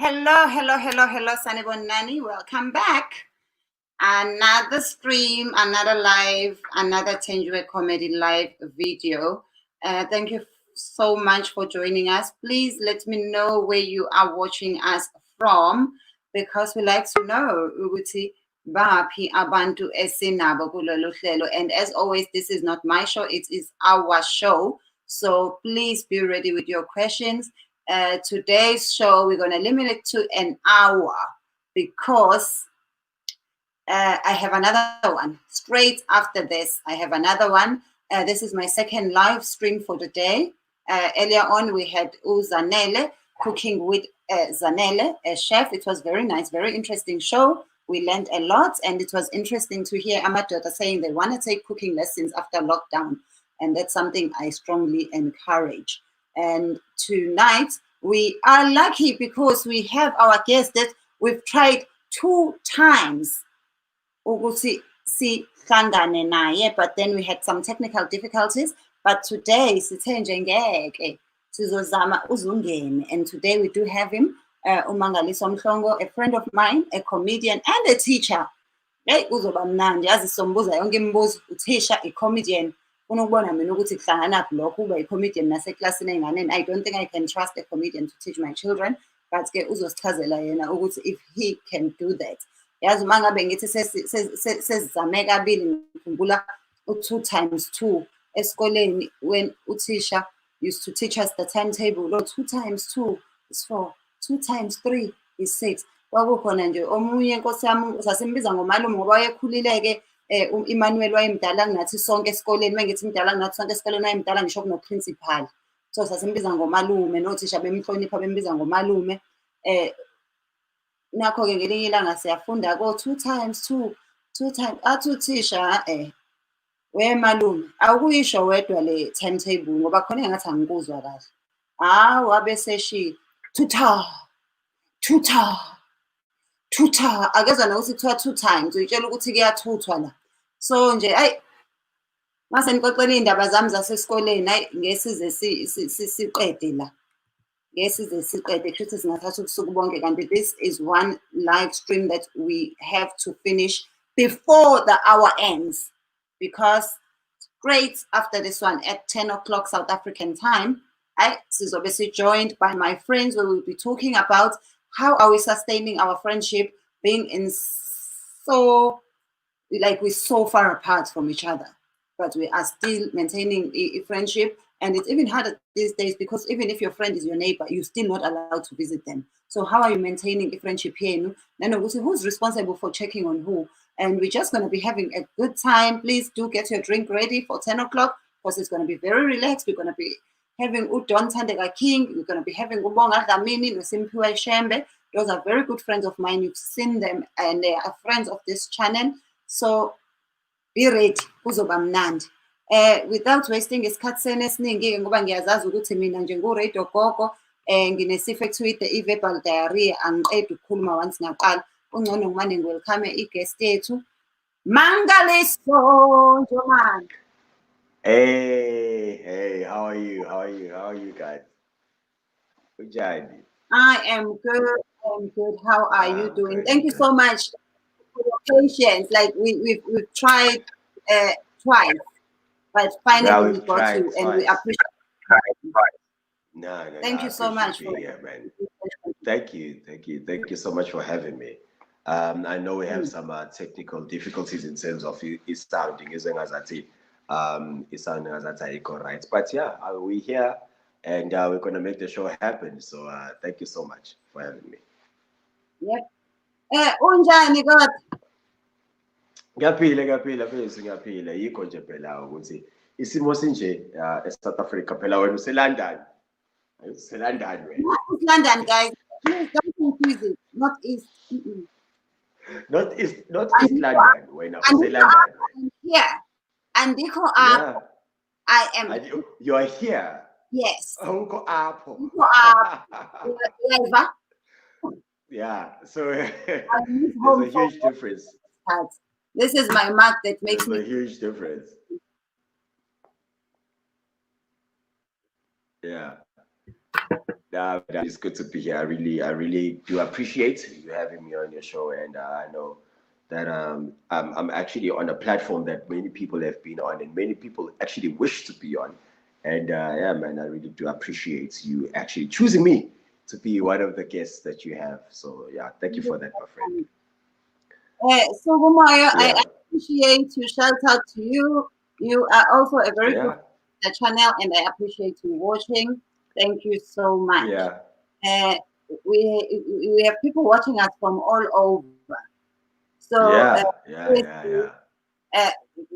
Hello, Sanibonani. Welcome back. Another stream, another live, another Thenjiwe comedy live video. Thank you so much for joining us. Please let me know where you are watching us from, because we like to know ukuthi baphi abantu esinabo kulolu hlelo. And as always, this is not my show, it is our show. So please be ready with your questions. Today's show, we're going to limit it to an hour because I have another one. Straight after this, I have another one. This is my second live stream for the day. Earlier on, we had Zanele cooking with Zanele, a chef. It was very nice, very interesting show. We learned a lot, and it was interesting to hear Amadota saying they want to take cooking lessons after lockdown. And that's something I strongly encourage. And tonight, we are lucky because we have our guest that we've tried 2 times. But then we had some technical difficulties. But today, and today we do have him, Mangaliso Mhlongo, a friend of mine, a comedian and a teacher. A comedian. I don't think I can trust a comedian to teach my children, but if he can do that. Yazi mangabe ngithi sesizame kabili ngikhumbula 2 times 2 esikoleni when uthisha used to teach us the timetable. 2 times 2 is 4, 2 times 3 is 6. Kwakukhona nje omunye inkosi yami sasimbiza ngomalume ngoba wayekhulileke. Emmanuel wayemdala ngathi sonke esikoleni, mengithi imdala ngathi sonke esikoleni wayemdala ngisho kuno principal. So sasimbiza ngomalume, nothisha bemhlonipha bembiza ngomalume. Nakho ke ngelinye ilanga siyafunda 2 times 2 times athi uthisha we malume awukuyisho wedwa le timetable ngoba khona engathi angikuzwa kahle. Wabe seshi tutha akezwa nokuthi kuthiwa 2 times uyitshela ukuthi kuyathuthwa la. So nje mase nixoxela iy'ndaba zami zasesikoleni, ngesize siqede la. This is one live stream that we have to finish before the hour ends, because straight after this one at 10 o'clock South African time, this is obviously joined by my friends, where we'll be talking about how are we sustaining our friendship, being in we're so far apart from each other, but we are still maintaining a friendship. And it's even harder these days because even if your friend is your neighbor, you're still not allowed to visit them. So how are you maintaining a friendship here? Who's responsible for checking on who? And we're just going to be having a good time. Please do get your drink ready for 10 o'clock because it's going to be very relaxed. We're going to be having Udon Tandega King. We're going to be having Ubonga Dlamini, Nosimpiwe Shembe. Those are very good friends of mine. You've seen them and they are friends of this channel. So be ready. Uzobamnandi. Without wasting isikhathi senu esiningi ngoba ngiyazazi ukuthi mina njengo-radio gogo nginesifo ekuthiwa i-verbal diarrhea, angiqedi ukukhuluma once ngaqala. Ungcono ngimane ngiwelcome i-guest yethu Mangaliso Mhlongo. Hey, how are you guys? I am good. How are you doing? Great, thank you so much for your patience. Like we've tried twice. But finally, we got you, and we appreciate it. No, thank you so much for man. Thank you so much for having me. I know we have some technical difficulties in terms of it sounding as right. But yeah, we're here, and we're gonna make the show happen. So thank you so much for having me. Yep. Unjani God? Ngaphila yikho nje phela ukuthi isimo sinje eSouth Africa phela wena useLondon London guys, please don't confuse it. Not East London wena useLondon. I'm here and I am. You are here. Yes. Unko apho. Yeah, so there's a huge difference. This is my mark that makes a huge difference. Yeah. It's good to be here. I really do appreciate you having me on your show, and I know that I'm actually on a platform that many people have been on, and many people actually wish to be on. And yeah, man, I really do appreciate you actually choosing me to be one of the guests that you have. So yeah, thank you for that, my friend. So Gumaya, I Yeah, appreciate you. Shout out to you. You are also a very good yeah, channel, and I appreciate you watching. Thank you so much. yeah, Uh, we have people watching us from all over. So yeah. uh,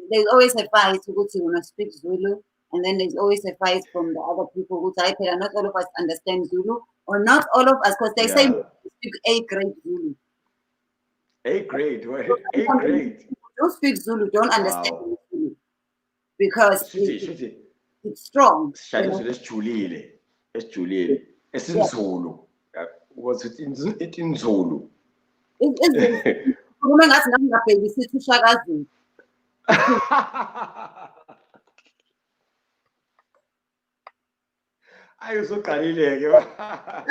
there's always a fight to go to speak Zulu, and then there's always a fight from the other people who type it. And not all of us understand Zulu, or not all of us, because they say Yeah. we speak A grade Zulu. A grade, what? A grade. Don't speak Zulu, don't understand Wow. Zulu because Shithi. it's strong. You Shalo know? lesijulile. Esijulile. Yeah. Esinzulu. Was it in Zulu? It's khuluma ngathi ngingabhekisisa ushakazulu. Ayizoqalile-ke.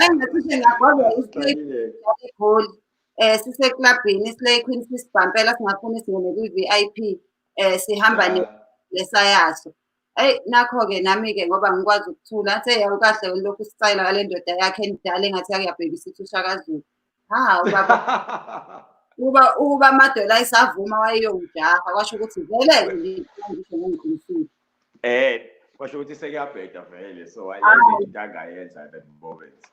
Engacishe ngagwazwa egoli siseklabhini isile Queen sisibhampela singafuni singene kwi-VIP sihamba nesayaso. Eyi nakho-ke nami-ke ngoba ngikwazi ukuthula ngathi eyi awukahle ulokhu usitayela ngale ndoda yakhe endala engathi yakuyabhekisisa ushakazulu. Hawu baba, ukuba amadolo ayisavuma wayeyongijaha kwasho ukuthi vele-ke ngisho ngengiqinisile. Kwasho ukuthi sekuyabheda vele, so ayikho into angayenza at that moment.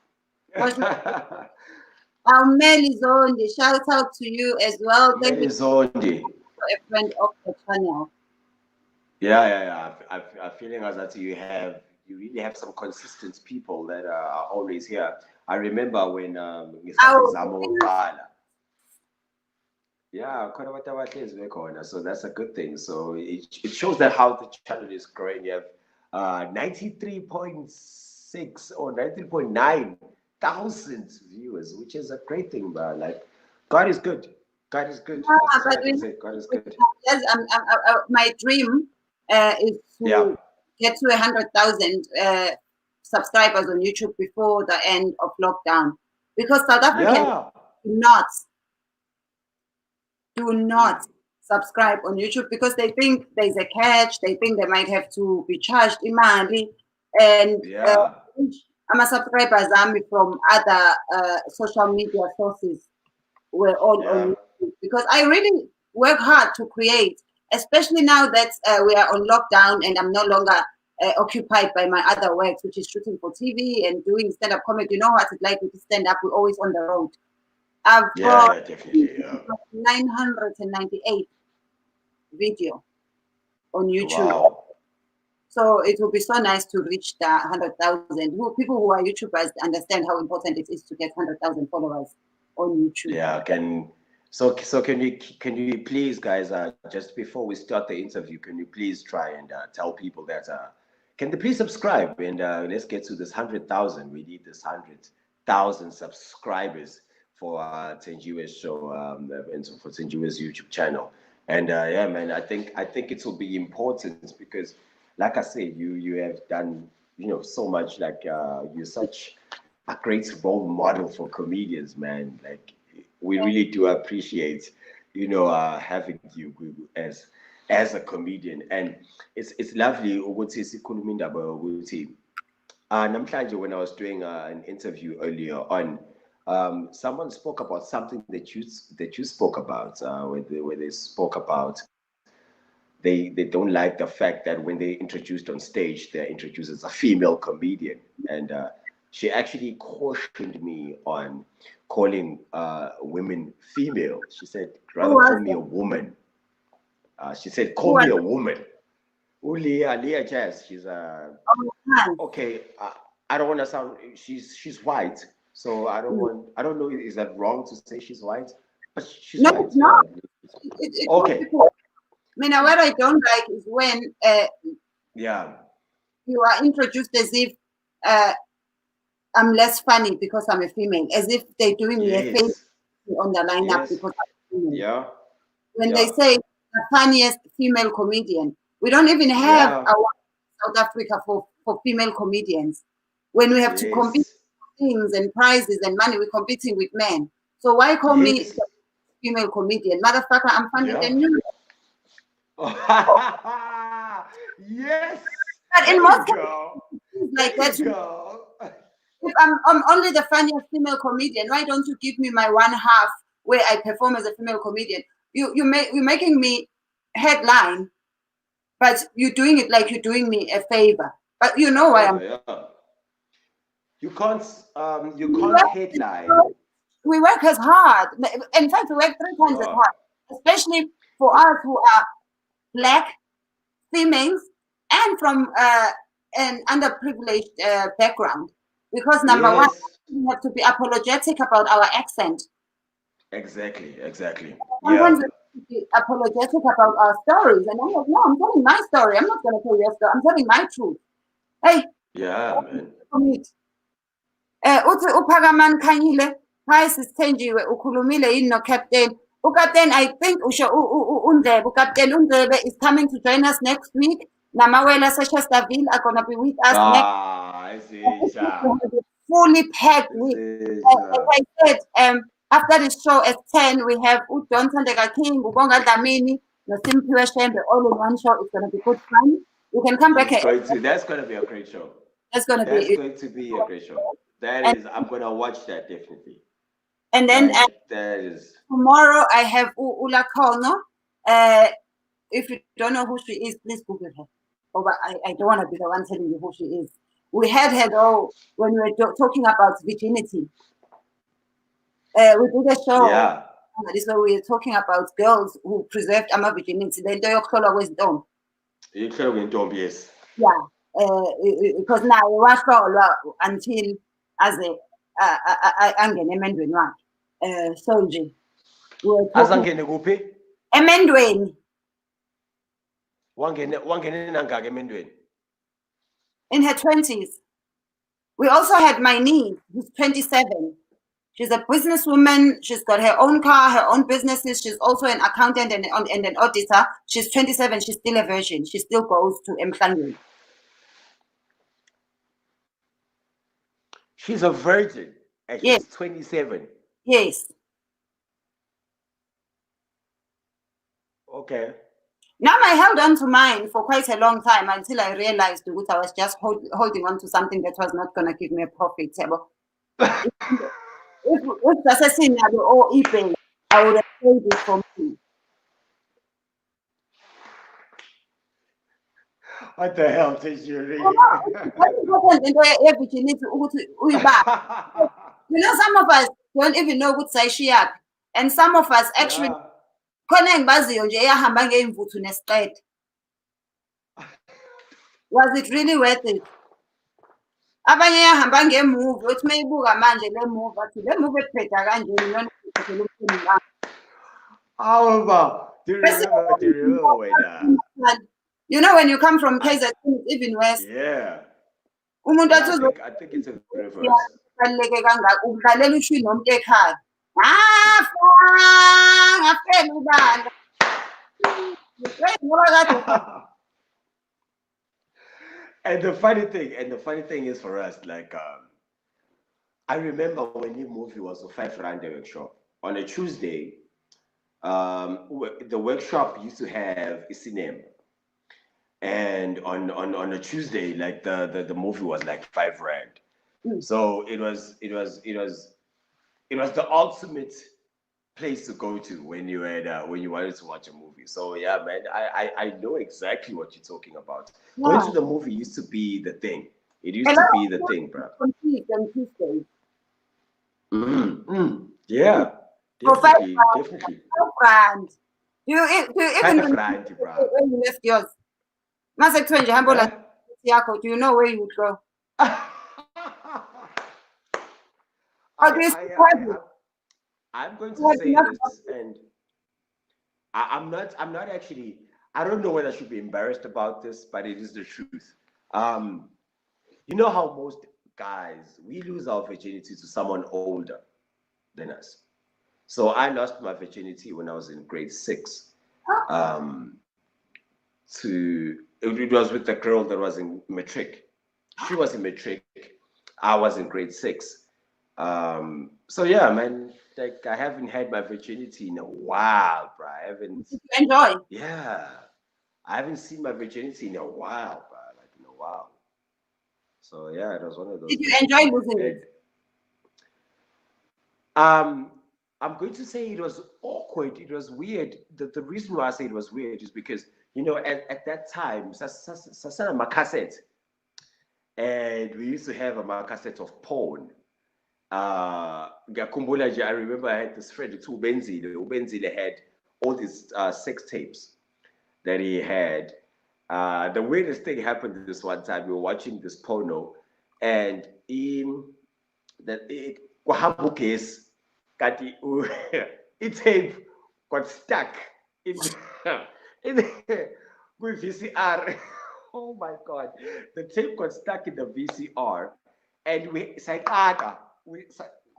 Meli Zondi, shout out to you as well. Thank you, Zondi, a friend of the channel. Yeah. I'm feeling as that you really have some consistent people that are always here. I remember when yeah, so that's a good thing. So it shows that how the channel is growing. You have 93.6 or 93.9 thousand viewers, which is a great thing, but like God is good. God is good. Yeah, God is good. Yes, my dream is to get to 100,000 subscribers on YouTube before the end of lockdown, because South Africans do not subscribe on YouTube because they think there's a catch. They think they might have to be charged imali, and I'm a subscribers from other social media sources were all on YouTube, because I really work hard to create, especially now that we are on lockdown and I'm no longer occupied by my other works, which is shooting for TV and doing stand-up comedy. You know what it's like with stand-up, we're always on the road. I've got 998 video on YouTube. Wow. So it will be so nice to reach the 100,000. People who are YouTubers understand how important it is to get 100,000 followers on YouTube. Yeah, can you please, guys, just before we start the interview, can you please try and tell people that can they please subscribe, and let's get to this 100,000. We need this 100,000 subscribers for Thenjiwe's show and for Thenjiwe's YouTube channel. And yeah, man, I think it will be important because, like I said, you have done so much. Like you're such a great role model for comedians, man. Like we really do appreciate having you as a comedian, and it's lovely ukuthi sikhuluma indaba yokuthi namhlanje when I was doing an interview earlier on, someone spoke about something that you spoke about where they spoke about they don't like the fact that when they introduced on stage, they're introduced as a female comedian, and she actually cautioned me on calling women female. She said, rather call me a woman. She said, call me a woman. Leah Jazz, she's okay. I don't want to sound, she's white, so I don't know, is that wrong to say she's white? But she's white. No. Okay. I mean, what I don't like is when you are introduced as if I'm less funny because I'm a female, as if they're doing me a favor on the lineup because I'm a female. When they say the funniest female comedian, we don't even have our South Africa for female comedians. When we have to compete things and prizes and money. We're competing with men. So why call me Yes. female comedian? Motherfucker, I'm funnier Yeah. than you. Yes. But in There you most go. cases like There you that, go. if I'm only the funniest female comedian, why don't you give me my one half where I perform as a female comedian? You're making me headline, but you're doing it like you're doing me a favor. But you know why I'm. Favor, yeah. You We can't headline. work, we work as hard. In fact, we work 3 times as Yeah. hard, especially for us who are black females and from an underprivileged background. Because number one, Yes. we have to be apologetic about our accent. Exactly. Exactly. Sometimes Yeah. we have to be apologetic about our stories. And I'm like, no, I'm telling my story. I'm not going to tell your story. I'm telling my truth. Hey, Yeah, man. commit. Uthi uPhakamani Khanyile, hi sisithenjiwe ukhulumile yini no-captain. U-captain, I think usho uNdlebe. U-captain uNdlebe is coming to join us next week. Namawela Sechesterville are going to be with us next Ah, I see. week. We have a fully packed week. As I said, after the show at 10, we have Udon Sandeka King, Ubonga Dlamini, Nosimpiwe Shembe, all in one show. It's going to be good fun. You can come back. That's going to be a great show. That's going to That's be. going to be a great show. That And, is, I'm going to watch that definitely. and then That is. tomorrow I have Ula Kono. If you don't know who she is, please Google her. Oh, but I don't want to be the one telling you who she is. We had her though when we were talking about virginity. We did a show. Yeah. So we were talking about girls who preserved our virginity. They don't always don't. You could have been yes. Yeah. Because now we watch until as a angene emendweni wakhe. So nje. Azangene kuphi? Emendweni. Wangene nangaka emendweni? In her 20s. We also had my niece, who's 27. She's a businesswoman. She's got her own car, her own businesses. She's also an accountant and an auditor. She's 27. She's still a virgin. She still goes to Mmangaliso. She's a virgin and Yes. she's 27. Yes. Okay. Now I held on to mine for quite a long time until I realized that I was just holding on to something that was not going to give me a profit. If that's a thing or eBay, I would have paid it for me. What the hell did you read? You know, some of us don't even know what say she up. And some of us actually was it really worth it? Abanye yahamba ngemuvi uthi mayibuka manje le movie athi le movie ephetha kanjeni nona How about do you remember when you know when you come from KZN, it's even worse. Yeah. Umuntu Yeah, I think it's a reverse. Kubaluleke kangaka ukudlalela ushwi nomuntu ekhaya. Ngafela ubala. And the funny thing is for us, like I remember when the movie was a 5 rand workshop on a Tuesday. The workshop used to have a cinema, and on a Tuesday, like the movie was like 5 rand. So it was the ultimate place to go to when you wanted to watch a movie. So yeah, man, I know exactly what you're talking about. Yeah. Going to the movie used to be the thing. It used to be the thing, bro. Yeah, definitely. Do you even when you left yours? Do you know where you would go? I'm going to say this, and I'm not actually. I don't know whether I should be embarrassed about this, but it is the truth. You know how most guys, we lose our virginity to someone older than us. So I lost my virginity when I was in grade 6. It was with a girl that was in matric. She was in matric. I was in grade 6. So yeah, man, like I haven't had my virginity in a while, bro. I haven't. Did you enjoy? Yeah, I haven't seen my virginity in a while, bro. Like in a while. So yeah, it was one of those Did you things. enjoy losing And it? um, I'm going to say it was awkward. It was weird. The reason why I say it was weird is because at that time, sasana makaset, and we used to have a cassette of porn. Ngiyakhumbula nje, I remember I had this friend, Ubenzile. Ubenzile had all these sex tapes that he had. The weirdest thing happened this one time. We were watching this porno, and in that it kwahamba ugesi, kanti tape got stuck in in with VCR. Oh my god, the tape got stuck in the VCR, and we sayikaka we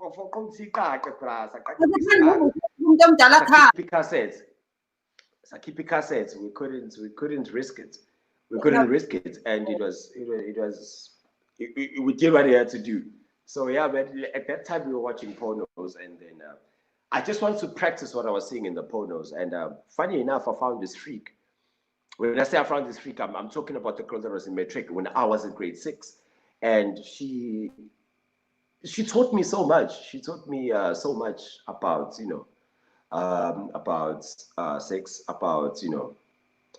kofokomsikaka brasa kaka VCR Umuntu omdala kha. sakhipha cassettes. Sakhipha cassettes. We couldn't risk it. We couldn't risk it, and we did what we had to do. So yeah, but at that time we were watching pornos, and then I just wanted to practice what I was seeing in the pornos. And funny enough, I found this freak. When I say I found this freak, I'm talking about the girl that was in matric when I was in grade 6, and she taught me so much. She taught me so much about sex, about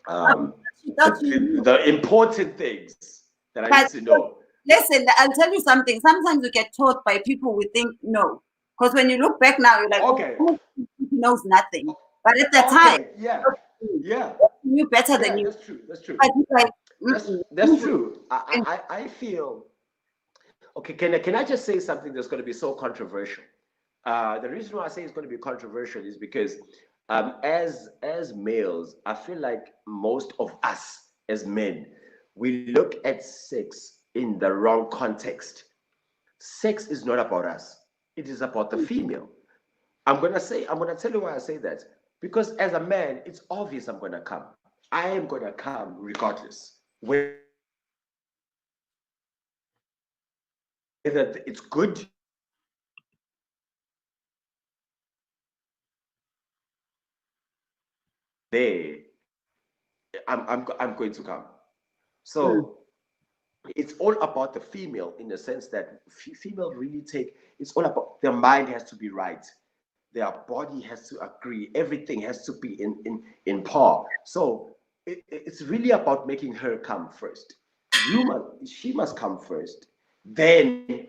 the important things that I need But to know. listen, I'll tell you something. Sometimes you get taught by people we think know. Because when you look back now, you're like, Okay. oh, he knows nothing. But at the time, Okay. Yeah. Yeah. he knew better than Yeah. you. That's true. That's true. But he's like, That's true. I feel okay. Can I just say something that's going to be so controversial? The reason why I say it's going to be controversial is because as males, I feel like most of us as men, we look at sex in the wrong context. Sex is not about us. It is about the female. I'm gonna tell you why I say that. Because as a man, it's obvious I'm gonna come. I am gonna come regardless. Whether it's good, there, I'm going to come. So it's all about the female in the sense that female really take, it's all about their mind has to be right, their body has to agree, everything has to be in par. So it's really about making her come first. She must come first. Then this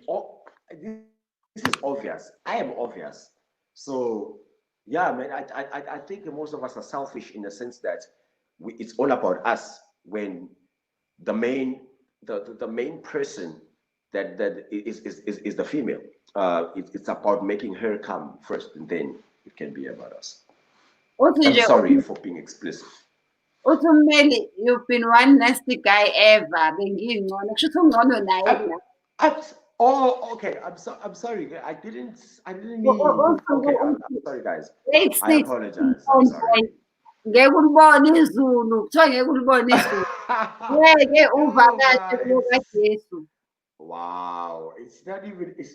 is obvious. I am obvious. So yeah, man, I think that most of us are selfish in the sense that it's all about us when the main the main person that is the female. It's about making her come first, and then it can be about us. I'm sorry for being explicit. Uthumeli, you've been one nasty guy ever. Bengingcono. Kusho ukuthi ungcono naye I'm, mina. okay. I'm sorry. I didn't mean. Okay, I'm sorry, guys. Grade I 6, apologize. I'm sorry. ngeke ulibone izulu. Kuthiwa ngeke ulibone izulu. Ngeke No, uvakashe bruh, kulo kaJesu. wow. It's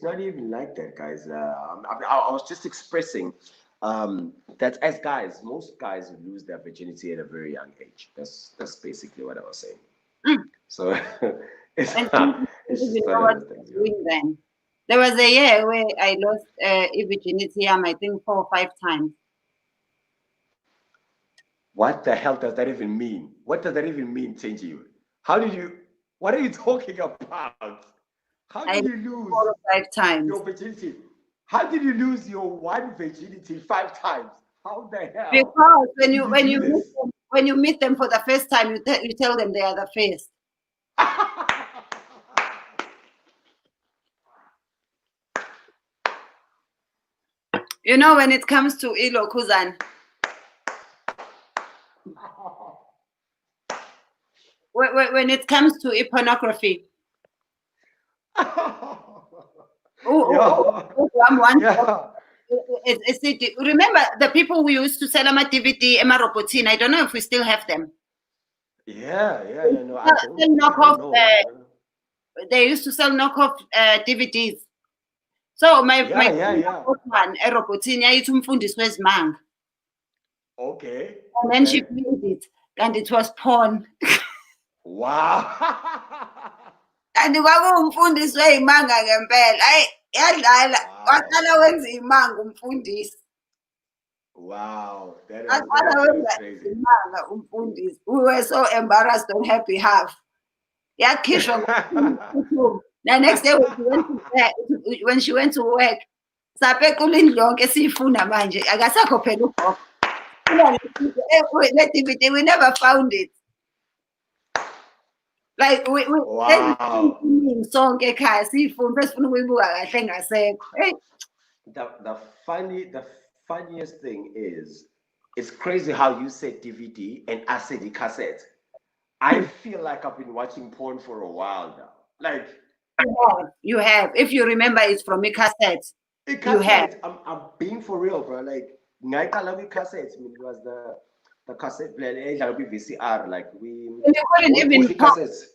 not even like that, guys. I was just expressing that as guys, most guys lose their virginity at a very young age. That's basically what I was saying. So it's And it's you just know one of what those things, I'm doing then. There was a year where I lost virginity, I think 4 or 5 times. What the hell does that even mean? What does that even mean, Thenjiwe? How did you? What are you talking about? How I did you lost lose 4 or 5 times. your virginity? How did you lose your one virginity 5 times? How the hell Because when did you you do this? when you meet them for the first time, you tell them they are the first. You know, when it comes to Ilo Kuzan, when it comes to pornography, Yeah. remember the people we used to sell them at DVD, Emma Robotin. I don't know if we still have them. Yeah. No, I don't Knockoff, know. they used to sell knockoff DVDs. So my yeah. one erobotini yayithi umfundisi wezimanga. Okay. And then she played it, and it was porn. Wow. Kanti kwakuwumfundisi wey'manga ngempela. Hayi, yadlala. Waqala wenza iy'manga umfundisi. Wow. That is crazy. Iy'manga umfundisi. We were so embarrassed on her behalf. Yakhishwa the next day when she went to work, sapequla indlu yonke siyifuna manje. Akasekho phela ugogo. We never found it. Like wow. sonke ekhaya siyifuna bese sifuna ukuyibuka kahle engasekho. Hey. The funniest thing is, it's crazy how you said DVD and I said the cassette. I feel like I've been watching porn for a while now. Like you have. If you remember, it's from a cassette. You have. I'm being for real, bro. Like ngayicala cassette. I mean, it was the cassette player edlala VCR. Like we couldn't even cassettes.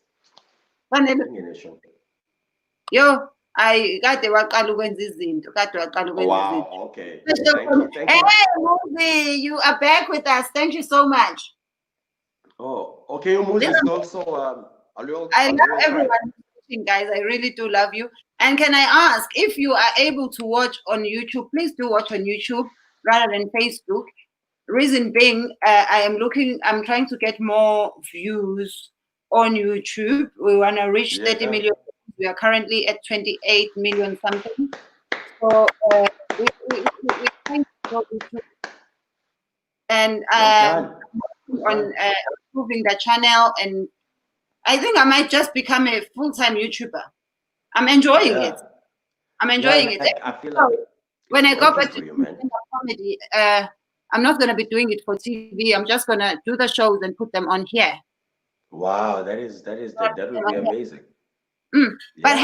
Yo, kade waqala ukwenza izinto. Kade waqala ukwenza izinto. Wow, okay. Thank you. Hey, Muzi, you are back with us. Thank you so much. Oh, okay. Muzi is also I love everyone watching, guys. I really do love you. And can I ask, if you are able to watch on YouTube, please do watch on YouTube rather than Facebook. Reason being, I'm trying to get more views on YouTube. We want to reach 30 million. We are currently at 28 million something. So we're trying to go YouTube. And on improving the channel, and I think I might just become a full-time YouTuber. I'm enjoying it. I'm enjoying it. I feel like when I go back to comedy, I'm not going to be doing it for TV. I'm just going to do the shows and put them on here. Wow, that would be amazing. But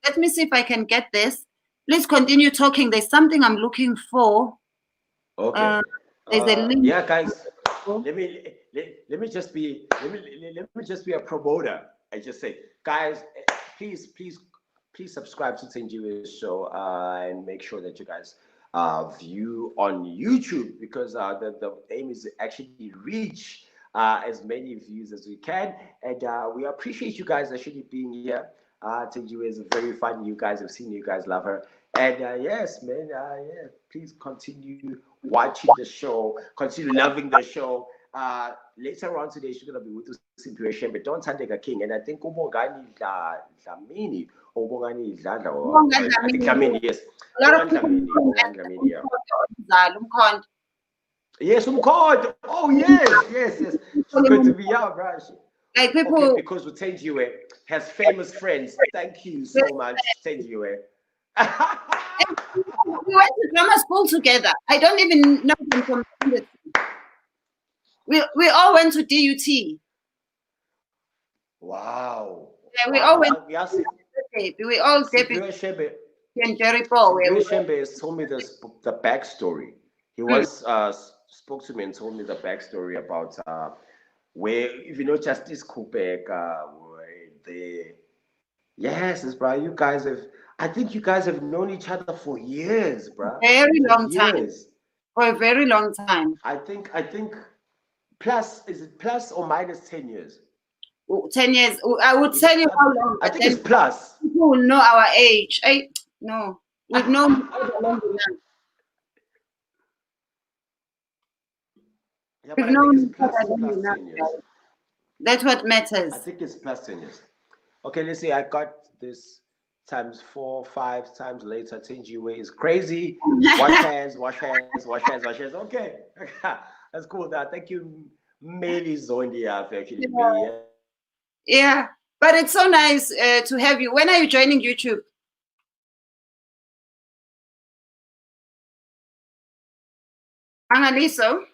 let me see if I can get this. Please continue talking. There's something I'm looking for. Okay. There's a link. Yeah, guys. Let me just be a promoter. I just say, guys, please subscribe to Thenjiwe's show and make sure that you guys view on YouTube, because the aim is to actually reach as many views as we can, and we appreciate you guys actually being here. Thenjiwe is very fun. You guys have seen, you guys love her, and yes, man, please continue watching the show, continue loving the show. Later on today, she's gonna be with us situation, but don't take a king. And I think Ubongani Dlamini or Ubongani Dladla, I think Dlamini, yes. Yes, Umkhonto. Oh yes. She's going to be out, right? Like people, okay, because with Thenjiwe has famous friends. Thank you so much, Thenjiwe. We went to drama school together. I don't even know them from the we all went to DUT. Wow. Yeah, we all went. We all did. And Jerry Paul. Shembe has told me the backstory. He once spoke to me and told me the backstory about where, if you know Justice Kubek, yes, bro. You guys I think you guys have known each other for years, bro. Very long time. For a very long time. I think is it plus or minus 10 years? 10 years. I would tell you how long. I think it's plus. People will know our age. No, we've known long enough. Yeah, but I think it's plus 10 years. That's what matters. I think it's plus 10 years. Okay, let's see. I got this times 4, 5 times later. Thenjiwe is crazy. Wash hands. Okay, that's cool. Thank you, Meli Zondia, for actually being here. Yeah, but it's so nice to have you. When are you joining YouTube? Mangaliso?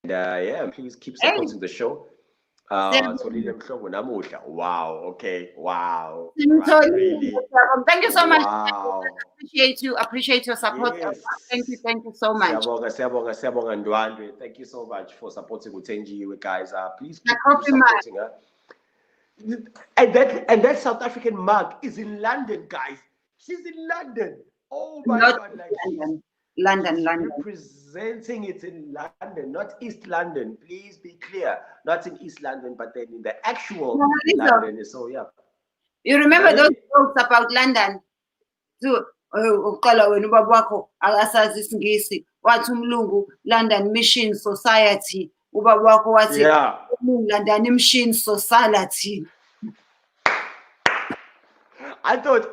And please keep supporting the show. Wow, okay, wow. Really. Thank you so much. Wow. Appreciate your support. Yes. Thank you so much. Thank you so much for supporting Thenjiwe, guys. Please keep supporting her. And that South African mug is in London, guys. She's in London. Oh my Not God! Like London. London, she's London. representing it in London, not East London. Please be clear, not in East London, but then in the actual Mangaliso, London. So yeah, you remember those Mlaleli. jokes about London? So, uqala wena ubaba wakho akasazi isingisi wathi umlungu London Mission Society ubaba wakho wathi Yeah. London Mission Society. I thought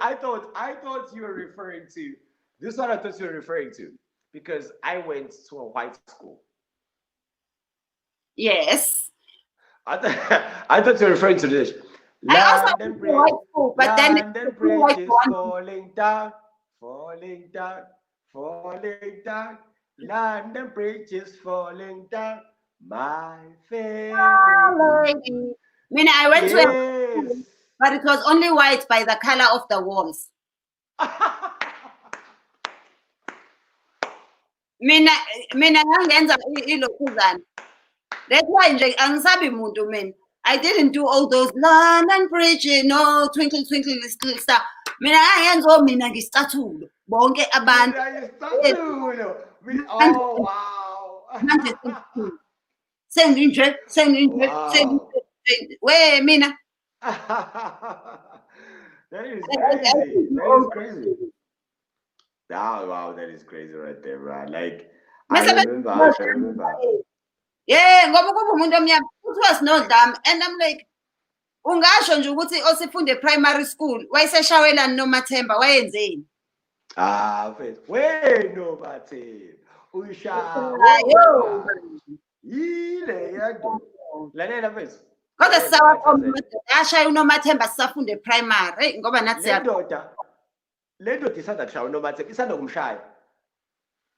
you were referring to this one. I thought you were referring to because I went to a white school. Yes, I thought you were referring to this. I also went London to white Bridge, school, but then the London two Bridge white is ones. falling down, falling down, falling down. London Bridge is falling down. My fair lady. Lady. I mean, I went to a Yes. school, but it was only white by the color of the walls. Mina ngangenza ilokhuzana. That's why nje angisabi muntu mina. I didn't do all those London Bridge, no twinkle twinkle little star. Mina ngangenza mina ngisicathulo. Bonke abantu. Oh wow. Manje senginje, Wow. we mina. That is crazy. That is crazy. Oh, wow, that is crazy right there, right? Like I remember. Yeah, ngoba kuba umuntu omnyama it was no dam, and I'm like ungasho nje ukuthi osifunde primary school wayeseshawelani noMathemba wayenzeni? Weno bathe ushawo Hayo. yile yanto lalela mfethu Kodwa sisawakhomba ashaya uNomathemba sisafunde primary. Hey ngoba nathi le ndoda isanda kushaya uNomathemba isanda kumshaya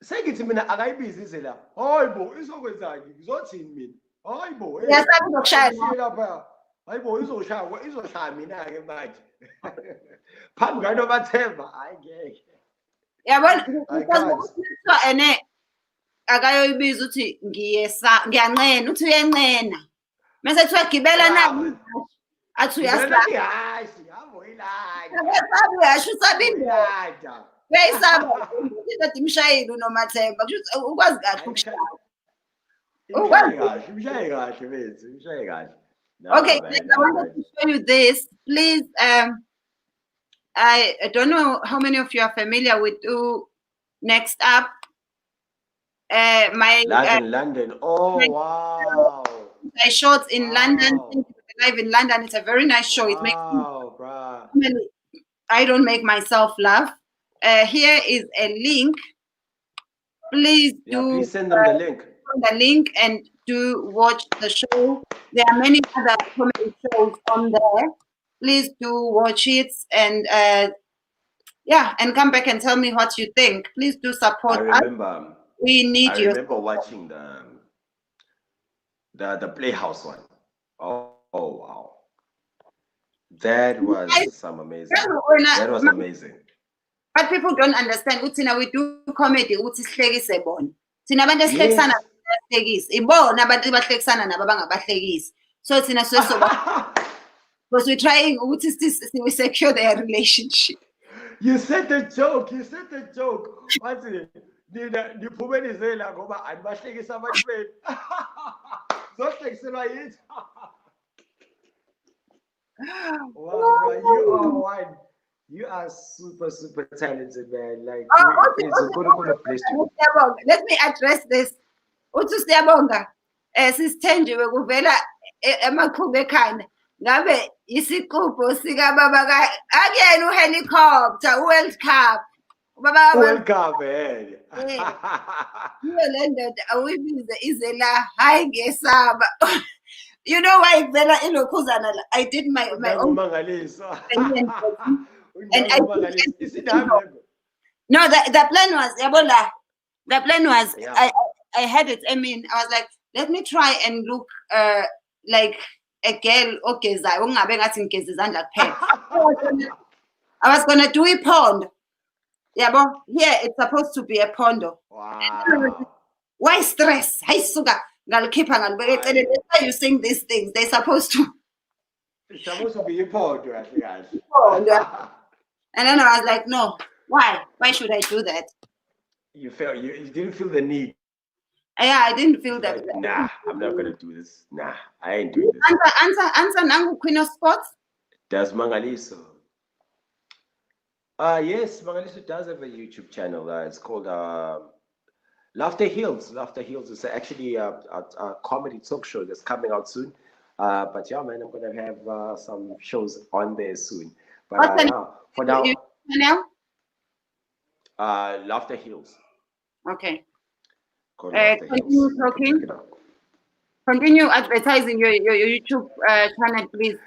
sengithi mina akayibizi ize la hayibo izokwenzani ngizothini mina hayibo yasabi nokushaya lapha hayibo izoshaya mina ke manje phambi kaNomathemba hayi ngeke yabona kuthiwa ene akayoyibiza uthi ngiyanqena uthi uyanqena mase kuthiwa gibela nami athi uyasaba yabo uyasho usabinda uyayisaba ukuthi imshayeli uNomathemba ukwazi kahle ukushaya. imshaye kahle bethu imshaye kahle. Okay, I wanted to show you this. Please, I don't know how many of you are familiar with Next Up. My London. Oh wow! I shot in London. Live in London. It's a very nice show. It makes me, I don't make myself laugh. Here is a link. Please please send them the link. The link and do watch the show. There are many other comedy shows on there. Please do watch it and and come back and tell me what you think. Please do support us. We need you. I remember watching the Playhouse one. Oh wow, that was some amazing. That was amazing. But people don't understand. Uthina we do comedy. Uthi sihlekise bona. Thina abantu esihlekisana sihlekise. Ibona abantu bahlekisana nabo abangabahlekisi. So thina because we're trying we secure their relationship. You said the joke. What's it? Niphumele la ngoba anibahlekisa abantu benu. Zohlekiselwa yithi. Wow, bro, you are one. You are super talented, man. Like it's a good place to be. Let me address this. Uthi siyabonga. Sis Thenjiwe kuvela emakhulu ekhanda. Ngabe isiqupho sika baba akuyena uhelicopter World Cup. Baba World Cup, man. Le ndoda awuyibize ize la hayi ngesaba. You know why vela ilokhuzana la. I did my own Mangaliso. And no, the plan was Yabola. The plan was I had it. I mean, I was like, let me try and look like a girl. Okay, I was gonna do a pond. Yeah, but here it's supposed to be a pondo. Wow. Why stress? Hi sugar. That's why you sing these things. They're supposed to. It's supposed to be important, guys. And then I was like, no, why? Why should I do that? You didn't feel the need. Yeah, I didn't feel Like, that. nah, I'm not gonna do this. Nah, I ain't doing this. Answer Nangu Queen of Sports. Does Mangaliso? Yes, Mangaliso does have a YouTube channel. It's called Laughter Heals. Laughter Heals is actually a comedy talk show that's coming out soon. But yeah, man, I'm gonna have some shows on there soon. But What's the yeah, for now, channel? Laughter Heals. Okay. Called Laughter Continue Heals. You can talking. check it out. Continue advertising your YouTube channel, please.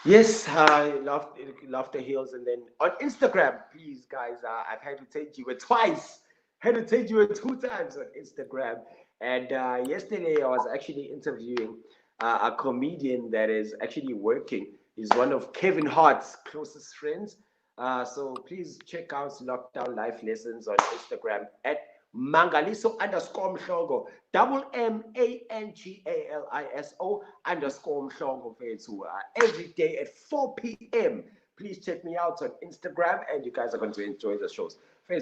Yes, Laughter Heals, and then on Instagram, please, guys. I've had to Thenjiwe twice. Had to Thenjiwe 2 times on Instagram. And yesterday, I was actually interviewing a comedian that is actually working. He's one of Kevin Hart's closest friends. So please check out Lockdown Life Lessons on Instagram at Mangaliso_Mhlongo. Mangaliso_Mhlongo. Every day at 4 p.m. Please check me out on Instagram, and you guys are going to enjoy the shows. I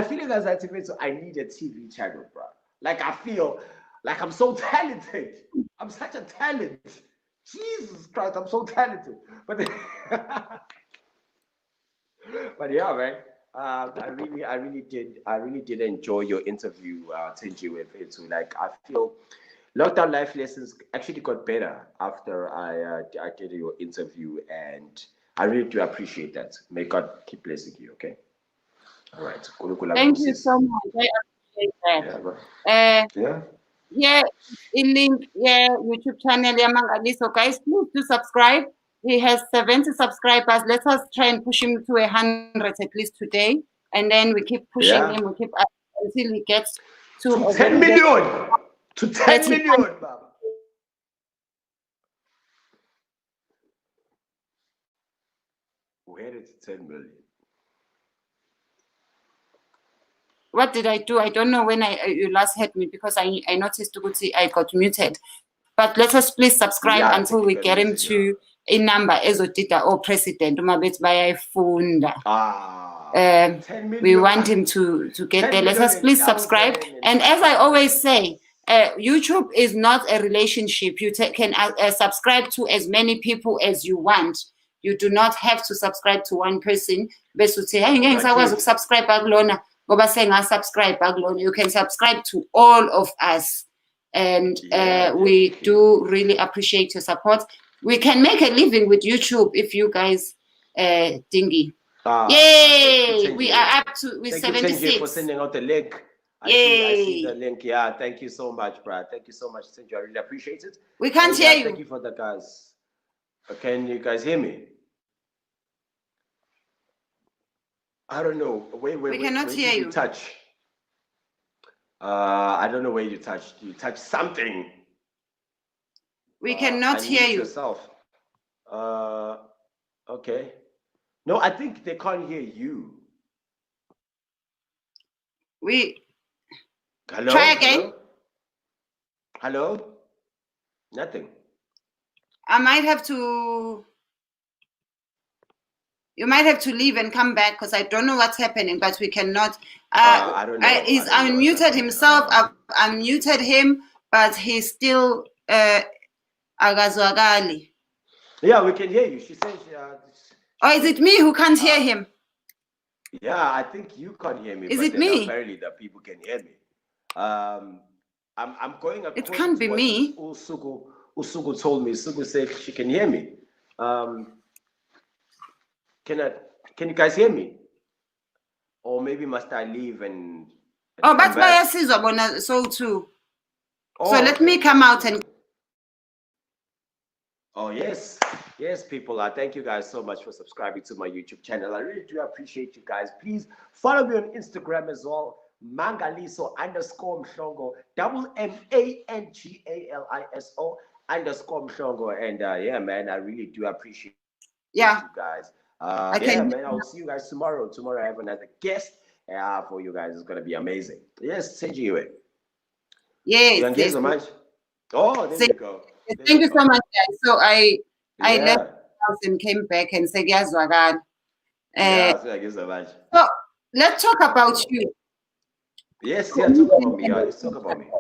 feel as I need a TV channel, bro. Like I feel like I'm so talented. I'm such a talent. Jesus Christ, I'm so talented. But but yeah, man. I really did enjoy your interview, Thenjiwe. Like I feel Lockdown Life Lessons actually got better after I did your interview, and I really do appreciate that. May God keep blessing you. Okay. All right. Thank you so much. I appreciate that. Yeah. Yeah, link, yeah, YouTube channel, Mangaliso. Guys, please do subscribe. He has 70 subscribers. Let us try and push him to 100 at least today. And then we keep pushing him, we keep until he gets to 10 million. To 10 million, Baba. Where is 10 million? What did I do? I don't know when you last heard me, because I noticed I got muted. But let us please subscribe until we get him to a number ezodida or president. We want him to get there. Let us please subscribe. And as I always say, YouTube is not a relationship. You can subscribe to as many people as you want. You do not have to subscribe to one person. You can subscribe to all of us. And we do really appreciate your support. We can make a living with YouTube if you guys dingy. Yay! We are up to 76. Thank you for sending out the link. I see the link. Yeah, thank you so much, Brad. Thank you so much, Thenjiwe. I really appreciate it. We can't hear you. Thank you for the guys. Can you guys hear me? I don't know. We cannot hear you. Touch. I don't know where you touched. You touched something. We cannot hear you. Yourself. Okay. No, I think they can't hear you. Hello? Try again. Hello? Nothing. I might have to. You might have to leave and come back, because I don't know what's happening, but we cannot. I don't know. He's unmuted himself. I've unmuted him, but he's still agazwagali. Yeah, we can hear you. She says. Is it me who can't hear him? Yeah, I think you can't hear me. Is it me? Apparently, the people can hear me. I'm going. It can't be me. Usugu told me. Usugu said she can hear me. Can you guys hear me? Or maybe must I leave and but Bayasizwa so too. So let me come out and. Oh yes, people. Thank you guys so much for subscribing to my YouTube channel. I really do appreciate you guys. Please follow me on Instagram as well. Mangaliso_Mhlongo. Mangaliso_Mhlongo. And yeah, man, I really do appreciate you guys. Man, I'll see you guys tomorrow. Tomorrow I have another guest for you guys. It's gonna be amazing. Yes, Thenjiwe. Yes. Thank you so much. Oh, there you go. Thank you so much, guys. So I left Yeah. the house and came back and said, "Yazwagan." Yeah, so I guess so much. So let's talk about you. Yes, yeah, talk about me. Yeah, let's talk about me.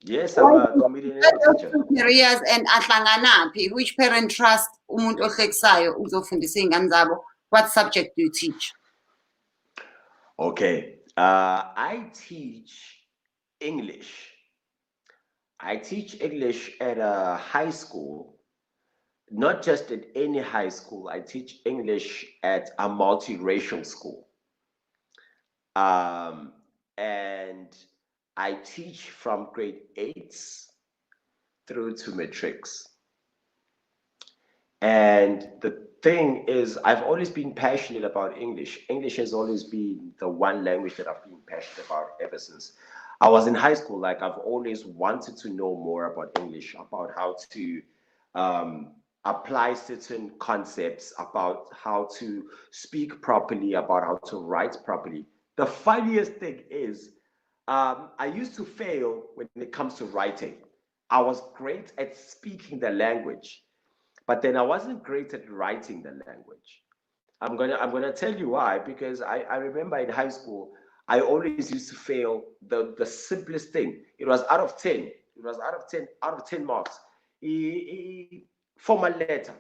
Yes, I'm a comedian and a Those teacher. two careers and ahlanganaphi? Which parent trust umuntu ohlekisayo uzofundisa iy'ngane zabo? What subject do you teach? Okay. I teach English. I teach English at a high school, not just at any high school. I teach English at a multiracial school. Um, and I teach from grade 8s through to matrics. And the thing is, I've always been passionate about English. English has always been the one language that I've been passionate about ever since I was in high school. Like, I've always wanted to know more about English, about how to apply certain concepts, about how to speak properly, about how to write properly. The funniest thing is, I used to fail when it comes to writing. I was great at speaking the language, but then I wasn't great at writing the language. I'm gonna tell you why, because I remember in high school I always used to fail the simplest thing. It was out of 10. It was out of 10 marks. Formal letter.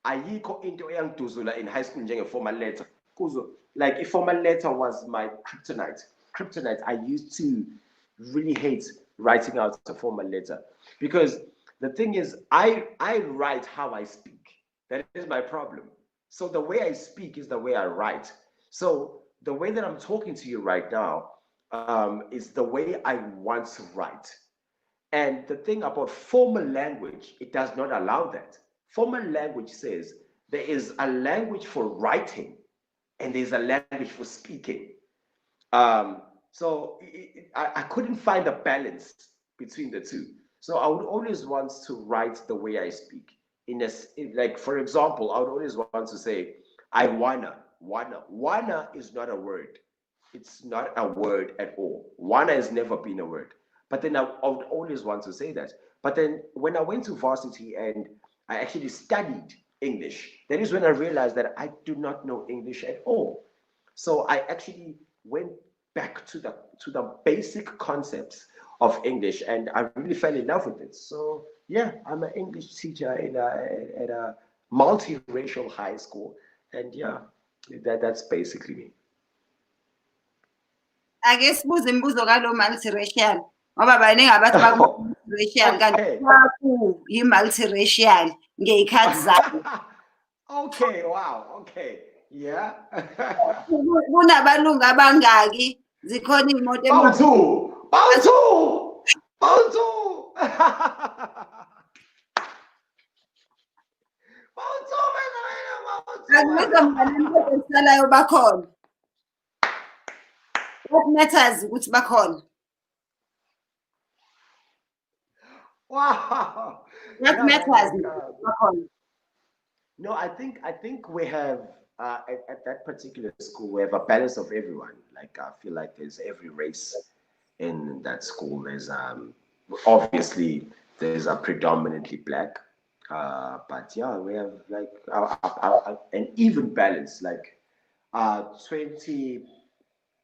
Ayikho into eyangiduzula in high school njenge-formal letter. Kuzo, like, if formal letter was my kryptonite. Kryptonite, I used to really hate writing out a formal letter, because the thing is, I write how I speak. That is my problem. So the way I speak is the way I write. So the way that I'm talking to you right now is the way I want to write. And the thing about formal language, it does not allow that. Formal language says there is a language for writing and there's a language for speaking. Um, so I couldn't find a balance between the two. So I would always want to write the way I speak. Like, for example, I would always want to say, I wanna is not a word. It's not a word at all. Wanna has never been a word. But then I would always want to say that. But then when I went to varsity and I actually studied English, that is when I realized that I do not know English at all. So I actually went back to the basic concepts of English, and I really fell in love with it. So yeah, I'm an English teacher at a multiracial high school, and yeah, that's basically me. Ake sibuze imibuzo kalo multiracial ngoba baningi abathi baku-multiracial kanti Okay. kwaku yi-multiracial ngey'khathi zabo. Okay. Wow. Okay. Yeah. Kunabalungu abangaki? Zikhona iy'moto Bawuthi, bawuthi, bawuthi. Bawuthi wena, Akubiza mngani kodwa esisalayo bakhona. What matters ukuthi bakhona. Wow. What Yeah, man, matters like, bakhona. no, I think we have at that particular school we have a balance of everyone. Like, I feel like there's every race in that school. There's obviously there's a predominantly black, but yeah, we have like an even balance. Like 20.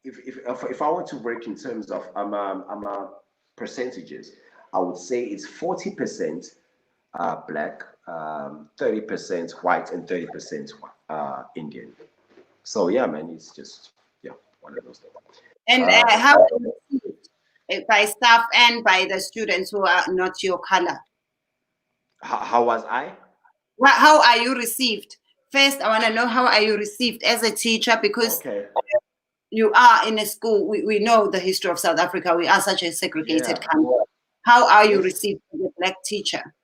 If I were to work in terms of percentages, I would say it's 40% black, 30% white, and 30% Indian. So yeah, man, it's just, yeah, one of those things. And how are you received by staff and by the students who are not your color? How was I? How are you received? First, I want to know, how are you received as a teacher? Because Okay. you are in a school. We know the history of South Africa. We are such a segregated Yeah. country. How are you Yes. received as a black teacher?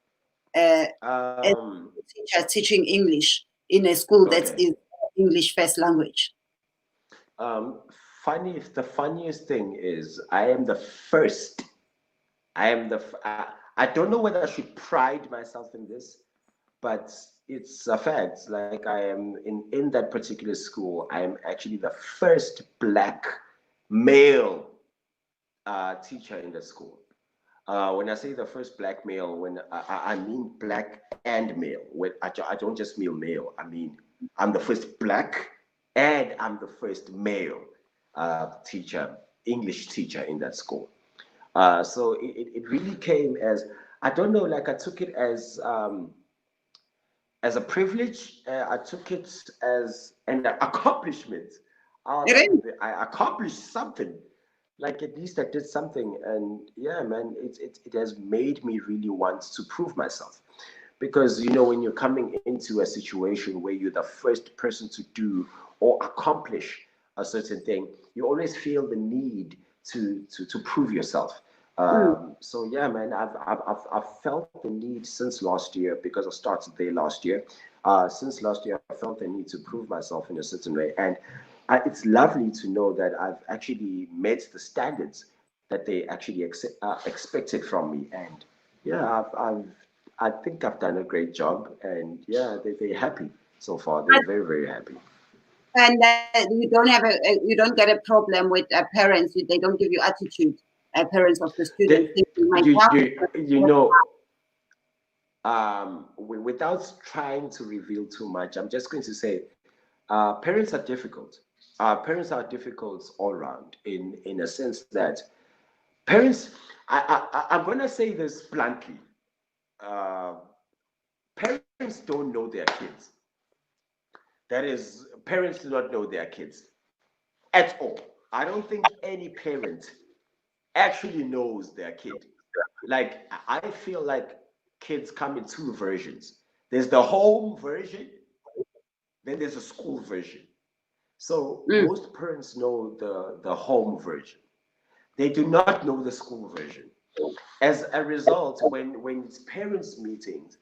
As a teacher teaching English in a school that Okay. is English first language. Um, the funniest thing is I am the first. I am the. I don't know whether I should pride myself in this, but it's a fact. Like, I am in that particular school. I am actually the first black male teacher in the school. When I say the first black male, when I mean black and male. When I don't just mean male. I mean I'm the first black and I'm the first male teacher, English teacher in that school. So it really came as, I don't know, like I took it as a privilege. I took it as an accomplishment. I was It like, is. I accomplished something. Like at least I did something, and yeah, man, it has made me really want to prove myself, because when you're coming into a situation where you're the first person to do or accomplish a certain thing, you always feel the need to prove yourself. Mm. So yeah, man, I've felt the need since last year, because I started there last year. Since last year, I felt the need to prove myself in a certain way, and it's lovely to know that I've actually met the standards that they actually expected from me. And yeah, I think I've done a great job, and yeah, they're happy so far. They're very, very happy. And you don't have you don't get a problem with parents. They don't give you attitude. Parents of the students They, think you might you, help. you, you know, without trying to reveal too much, I'm just going to say, parents are difficult. Parents are difficult all around, in a sense that parents. I'm going to say this bluntly. Uh, Parents don't know their kids. That is, parents do not know their kids at all. I don't think any parent actually knows their kid. Like, I feel like kids come in two versions. There's the home version, then there's a school version. So Mm. most parents know the home version. They do not know the school version. As a result, when it's parents' meetings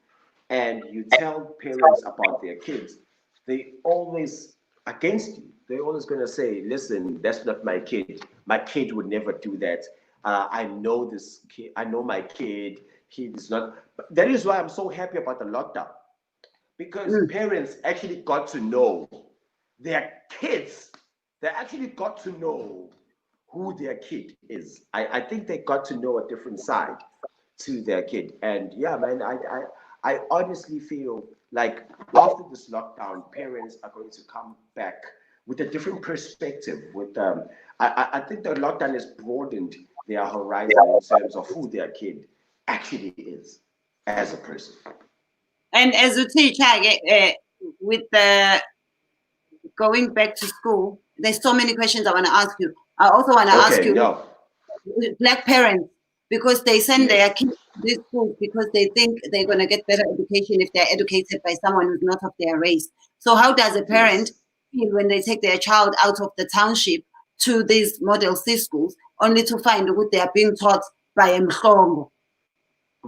and you tell parents about their kids, they always against you. They're always going to say, "Listen, that's not my kid. My kid would never do that. I know this kid. I know my kid. He is not." But that is why I'm so happy about the lockdown, because Mm. parents actually got to know their kids. They actually got to know who their kid is. I think they got to know a different side to their kid. And yeah, man, I honestly feel like after this lockdown, parents are going to come back with a different perspective. I think the lockdown has broadened their horizon in terms of who their kid actually is as a person. And as a teacher, with the going back to school, there's so many questions I want to ask you. I also want to ask Okay, you, no, black parents, because they send their yes. kids to these schools because they think they're going to get better education if they're educated by someone who's not of their race. So how does a parent Yes. feel when they take their child out of the township to these model C schools only to find what they are being taught by a Mhlongo?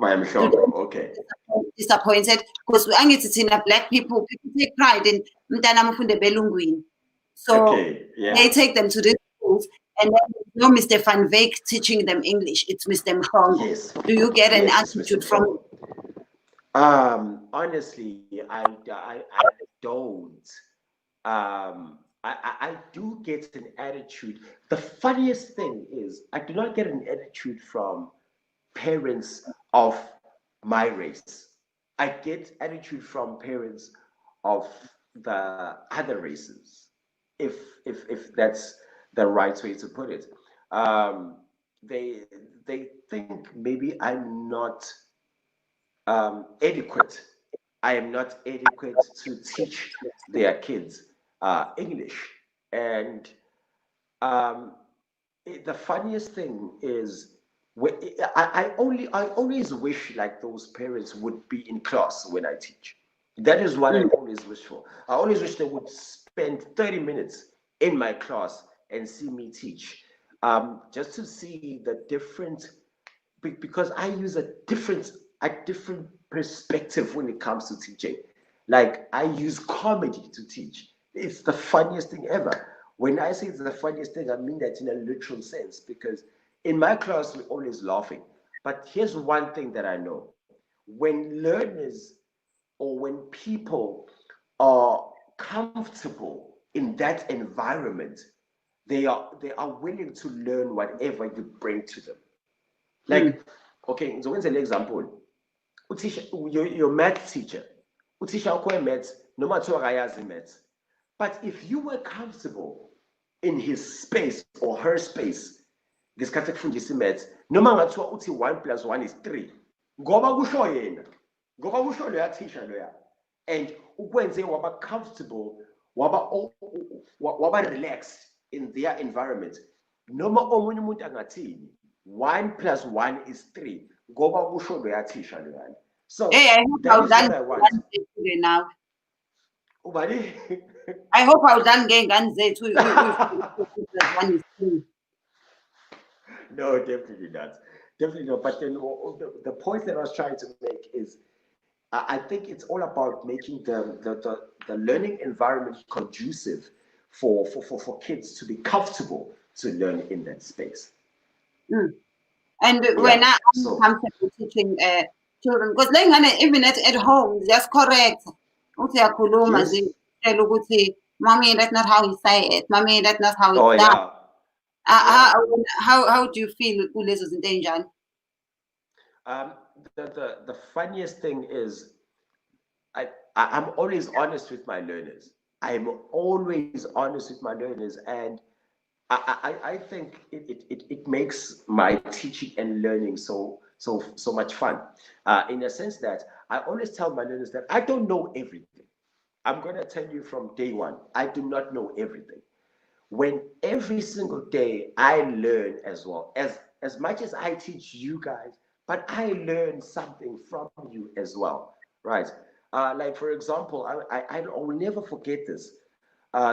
I'm Do sure. Okay. they disappointed? Because angithi thina black people take pride in mntana ufunde belungwini. So Okay. Yeah. they take them to these schools, and then there's no Mr. Van Veek teaching them English. It's Mr. Mhlongo. Yes. Do you get an Yes, it's Mr. attitude from? Mhlongo. Honestly, I don't. I do get an attitude. The funniest thing is, I do not get an attitude from parents of my race. I get attitude from parents of the other races, if if that's the right way to put it. Um, they they think maybe I'm not adequate. I am not adequate to teach their kids English. And um, the funniest thing is, I always wish like those parents would be in class when I teach. That is what I Mm. always wish for. I always wish they would spend 30 minutes in my class and see me teach, just to see the different, because I use a different perspective when it comes to teaching. Like, I use comedy to teach. It's the funniest thing ever. When I say it's the funniest thing, I mean that in a literal sense, because in my class we're always laughing. But here's one thing that I know: when learners, or when people are comfortable in that environment, they are willing to learn whatever you bring to them. Mm. Like, Okay, ngizokwenza le example. Uthisha, your math teacher, uthisha wakho maths, noma kuthiwa akayazi maths. But if you were comfortable in his space or her space, ngesikhathi ekufundisa maths, noma ngathiwa uthi 1 plus 1 is 3, ngoba kusho yena, ngoba kusho loya teacher loya, and ukwenze waba comfortable, waba relaxed in their environment, noma omunye umuntu angathini, 1 plus 1 is 3, ngoba kusho loya teacher loya. So hey, I hope that is what I want. Now. Ubani? I hope awudlali ngey'ngane zethu. One is true. No, definitely not. Definitely not. But then the point that I was trying to make is I think it's all about making the learning environment conducive for kids to be comfortable to learn in that space. Mm. And when I'm comfortable teaching children, because even at home, just correct. Yes. Mommy, that's not how you say it. Mommy, that's not how it's done. Yeah. How do you feel kulezo zinto enjani? The funniest thing is I'm always honest with my learners. I'm always honest with my learners, and I think it makes my teaching and learning so much fun. In a sense that I always tell my learners that I don't know everything. I'm going to tell you from day one, I do not know everything. When every single day I learn as well, as much as I teach you guys, but I learn something from you as well, right? Like for example, I will never forget this.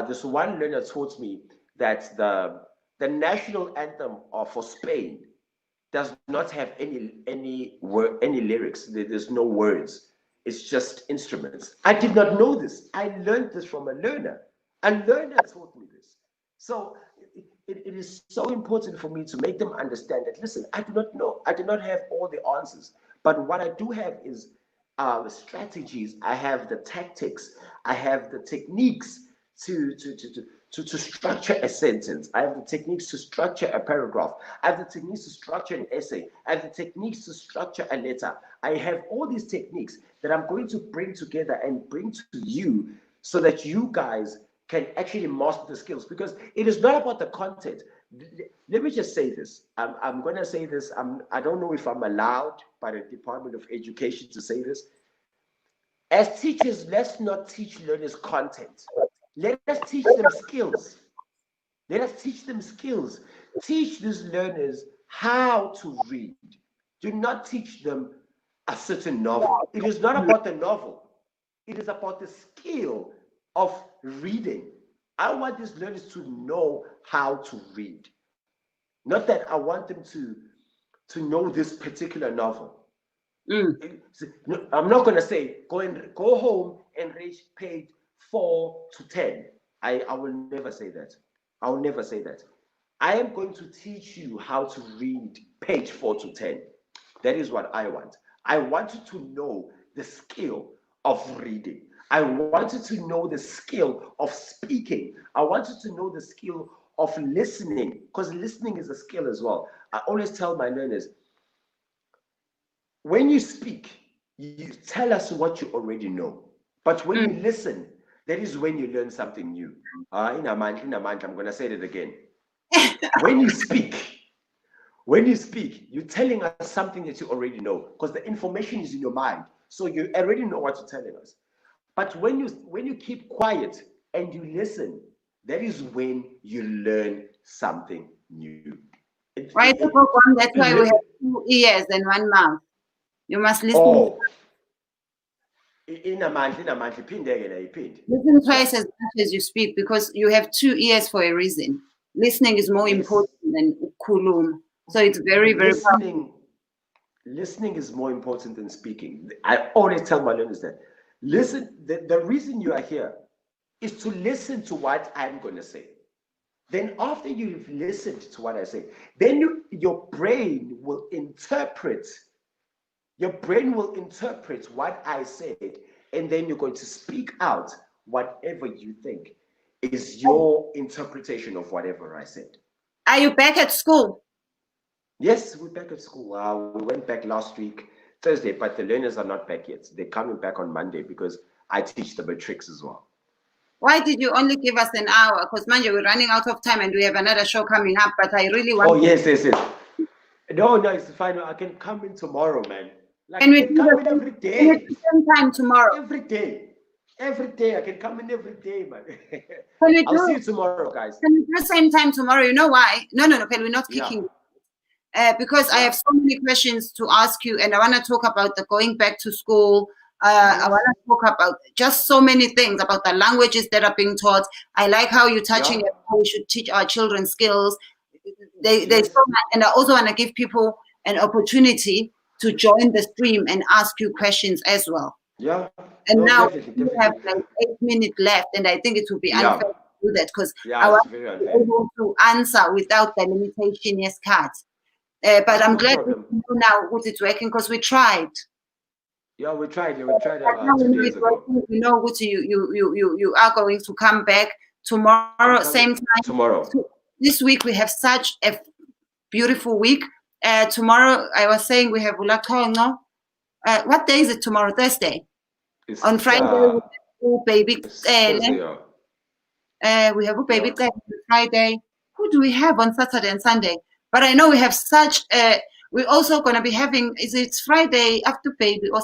This one learner taught me that the national anthem for Spain does not have any lyrics. There's no words. It's just instruments. I did not know this. I learned this from a learner. A learner taught me this. So it is so important for me to make them understand that, listen, I do not know. I do not have all the answers. But what I do have is strategies. I have the tactics. I have the techniques to structure a sentence. I have the techniques to structure a paragraph. I have the techniques to structure an essay. I have the techniques to structure a letter. I have all these techniques that I'm going to bring together and bring to you so that you guys can actually master the skills, because it is not about the content. Let me just say this. I'm going to say this. I don't know if I'm allowed by the Department of Education to say this. As teachers, let's not teach learners content. Let us teach them skills. Let us teach them skills. Teach these learners how to read. Do not teach them a certain novel. It is not about the novel. It is about the skill of reading. I want these learners to know how to read. Not that I want them to know this particular novel. I'm not going to say go home and read page 4 to 10. I will never say that. I will never say that. I am going to teach you how to read page 4 to 10. That is what I want. I want you to know the skill of reading. I want you to know the skill of speaking. I want you to know the skill of listening, because listening is a skill as well. I always tell my learners, when you speak, you tell us what you already know. But when you listen, that is when you learn something new. In a month, I'm going to say it again. When you speak, you're telling us something that you already know, because the information is in your mind. So you already know what you're telling us. But when you keep quiet and you listen, that is when you learn something new. Right, that's why we have 2 ears and 1 mouth. You must listen. Oh. Listen twice as much as you speak, because you have 2 ears for a reason. Listening is more important than kulum. So it's very, very listening is more important than speaking. I always tell my learners that. Listen, the reason you are here is to listen to what I'm going to say. Then after you've listened to what I say, then your brain will interpret. Your brain will interpret what I said, and then you're going to speak out whatever you think is your interpretation of whatever I said. Are you back at school? Yes, we're back at school. We went back last week, Thursday, but the learners are not back yet. They're coming back on Monday because I teach the matrics as well. Why did you only give us an hour? Because, mind you, we're running out of time and we have another show coming up, but I really want Oh, yes, yes, yes. No, no, it's fine. I can come in tomorrow, man. Like, Can I we can do come the in every can we do day. the same time tomorrow? Every day. Every day. I can come in every day, man. Can we I'll see do you tomorrow, guys. can we do the same time tomorrow? You know why? No, we're not Yeah, kicking. Because I yeah. have so many questions to ask you, and I want to talk about the going back to school. I Yes. want to talk about just so many things about the languages that are being taught. I like how you're touching Yeah. it, how we should teach our children skills. They Yes. so much, and I also want to give people an opportunity to join the stream and ask you questions as well. Yeah. And No, now definitely, we have definitely. like 8 minutes left, and I think it would be unfair Yeah. to do that because Yeah, I it's want very to be unfair. able to answer without the limitation, yes, cards. But Yeah, I'm no glad that problem. you know now what it's working because we tried. Yeah, we tried. We tried But now about we two know days it's ago. working. We know what you are going to come back I'm tomorrow, coming same time. tomorrow. So this week we have such a beautiful week. Tomorrow I was saying we have Ulatongo. What day is it tomorrow? Thursday. On It's Friday we have baby. it's Thursday. Yeah. We have a Yeah. baby on Friday. Who do we have on Saturday and Sunday? But I know we have such. We're also going to be having. Is it Friday after baby or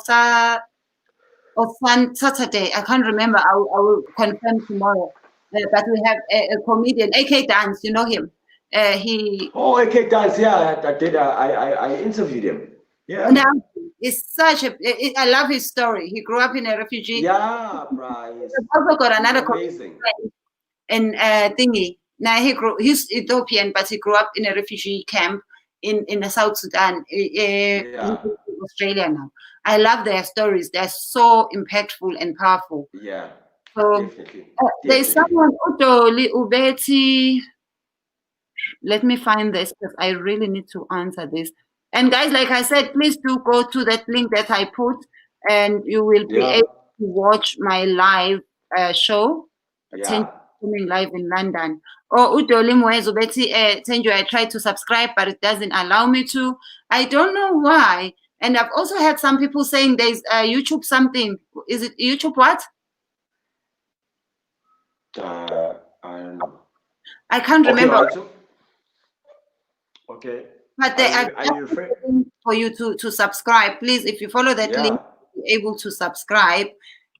Saturday? I can't remember. I will confirm tomorrow. But we have a comedian, AK Dance. You know him. He Oh, okay, guys. Yeah, I did. I interviewed him. Yeah. now is such a. I love his story. He grew up in a refugee. Yeah, bro. We've also got He's another comedian amazing. in thingy. Now he's Ethiopian, but he grew up in a refugee camp in the South Sudan. He's Yeah. in Australia now. I love their stories. They're so impactful and powerful. Yeah. So Definitely. there's Definitely. someone Udoli Ubeti. Let me find this because I really need to answer this. And guys, like I said, please do go to that link that I put, and you will be Yeah. able to watch my live show. Yeah. Coming live in London. Oh, Udoli Mwezu Betty Thenjiwe, I tried to subscribe, but it doesn't allow me to. I don't know why. And I've also had some people saying there's YouTube something. Is it YouTube what? I don't know. I can't Okay. remember. Okay. But Are you referring? for you to subscribe. Please, if you follow that Yeah. link, you'll be able to subscribe.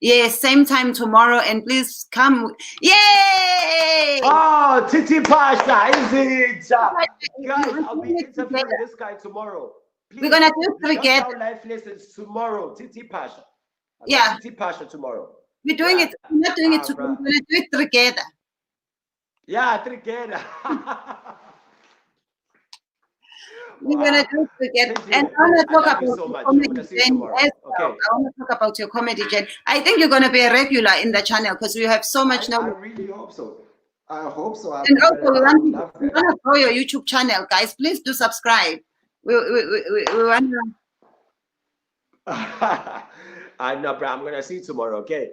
Yes, same time tomorrow, and please come. Yay! Oh, Titi Pasha, is it? Guys, We're I'll be doing it interviewing together. this guy tomorrow. Please, We're gonna do it jot together. down life lessons tomorrow. Titi Pasha. I got Yeah, Titi Pasha tomorrow. we're doing Yeah. it. We're not doing it together. Bruh. We're gonna do it together. Yeah, together. We're gonna do it together. Thank you. And I wanna I talk love about you so your much. I'm comedy gonna see you journey tomorrow. as well. Okay. I wanna talk about your comedy journey. I think you're gonna be a regular in the channel because you have so much I knowledge. really hope so. I hope so. And also, I would love we that. want to grow your YouTube channel, guys. Please do subscribe. We want to. I know, bro. I'm gonna see you tomorrow. Okay.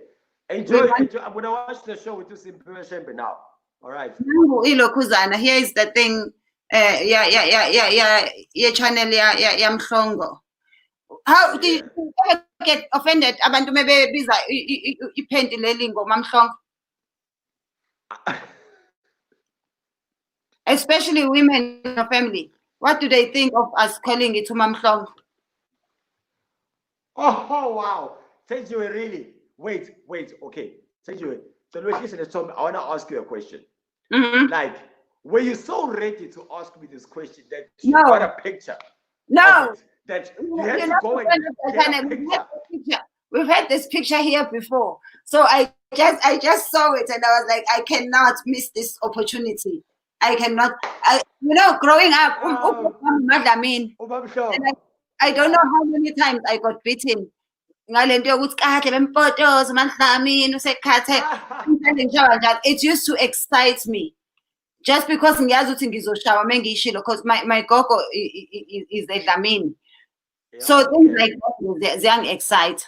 Enjoy. I'm gonna watch the show with you in person now. All right. Here is the thing. Yeah, channel ya Mhlongo. How do you ever get offended? Abantu mebebiza ipenti leli ngoma Mhlongo. Especially women in your family. What do they think of us calling it Mhlongo? Oh wow. Thenjiwe, really? Wait. Okay. Thenjiwe. So listen, Tom, I wanna ask you a question. Mm-hmm. Like, were you so ready to ask me this question that you No. got a picture? No. That you had to go and get a picture. We've had this picture here before. So I just saw it and I was like, I cannot miss this opportunity. I cannot. Growing up, I don't know how many times I got beaten. It used to excite me. Just because because my gogo is Dlamini. So things like that, they are excite.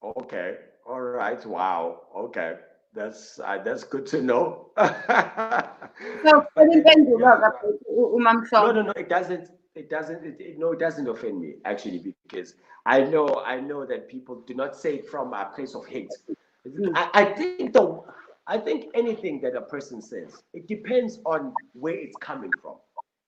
Okay. All right. Wow. Okay. That's good to know. So No, Umam Mhlongo. it doesn't. it doesn't offend me actually, because I know that people do not say it from a place of hate. I think anything that a person says, it depends on where it's coming from.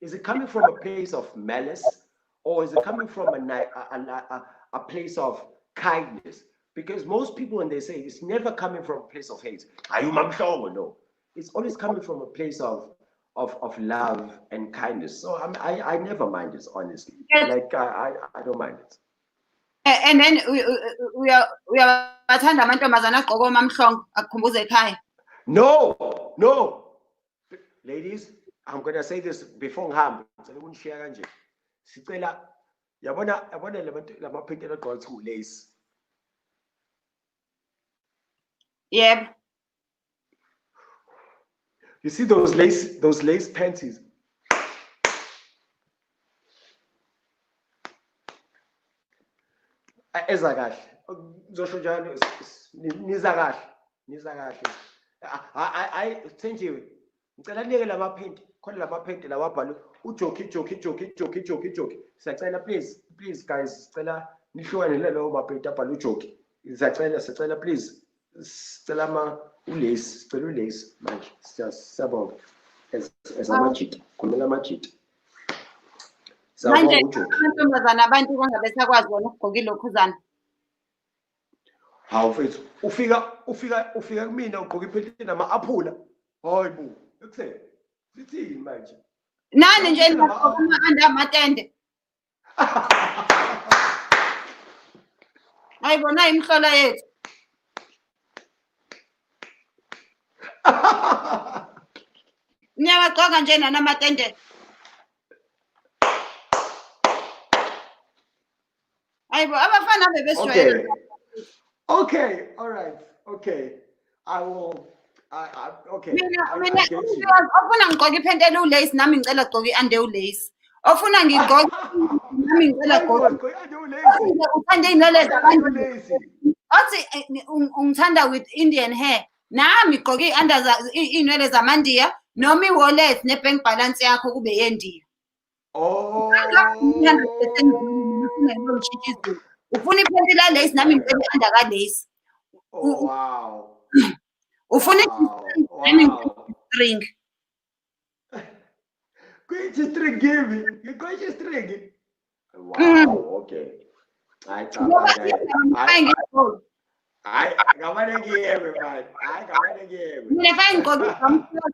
Is it coming from a place of malice, or is it coming from a place of kindness? Because most people, when they say it's never coming from a place of hate, are you Mhlongo? No, it's always coming from a place of love and kindness. So I never mind it, honestly. Like I don't mind it. And then we are bathanda amantombazana agqoka omamhlongo akukhumbuze ekhaya. No, ladies, I'm gonna say this before ngihambe. Ngicela unishiya kanje. Sicela yabona lamaphinte agqoka ku lace. Yep. You see those lace panties? Eza kahle. Ngizosho njalo niza kahle. I Thenjiwe. Ngicela nike lamaphinte. Khona lamaphinte lawabhala ujoki. Sicela please guys, sicela nihlukane lelo maphinte abhala ujoki. Sicela please. Sicela ulace, sicela ulace manje. Siyabonga. As amajita, khulumela amajita. Manje amantombazana abantu bangabe sakwazi bona ukugqoka ilokhuzana. Hawu mfethu, ufika kumina ugqoka iphethini nama-aphula. Hayibo, ekutheni. Sithini manje? Nani nje engagqoka ama-under amatende. Ayibona imhlola yethu. Niyawagqoka nje nanamatende. Ayibo abafana bebesijwayele. Okay, all right. Okay. I will okay. Mina ofuna ngigqoke iphente elace nami ngicela ugqoke i-under ulace. Ofuna ngigqoke nami ngicela ugqoke. Uthanda inwele zabantu. Othi ungithanda with Indian hair. Nami ngigqoke inwele zamandiya noma i-wallet ne-bank balance yakho kube yendiya. Oh. Ufuna iphente la lace nami ngicela i-under ka lace. Oh wow. Ufuna string. Quite string give me. You quite string. Wow, okay. I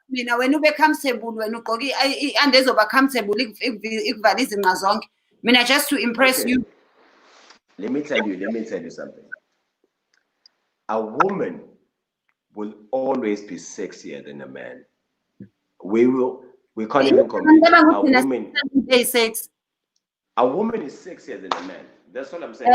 mina wena ube comfortable wena ugqoke i-under ezoba comfortable ikuvala izinqa zonke. Mina just to impress you. Let me tell you something. A woman will always be sexier than a man. We can't even compare. A woman is sexier than a man. That's what I'm saying.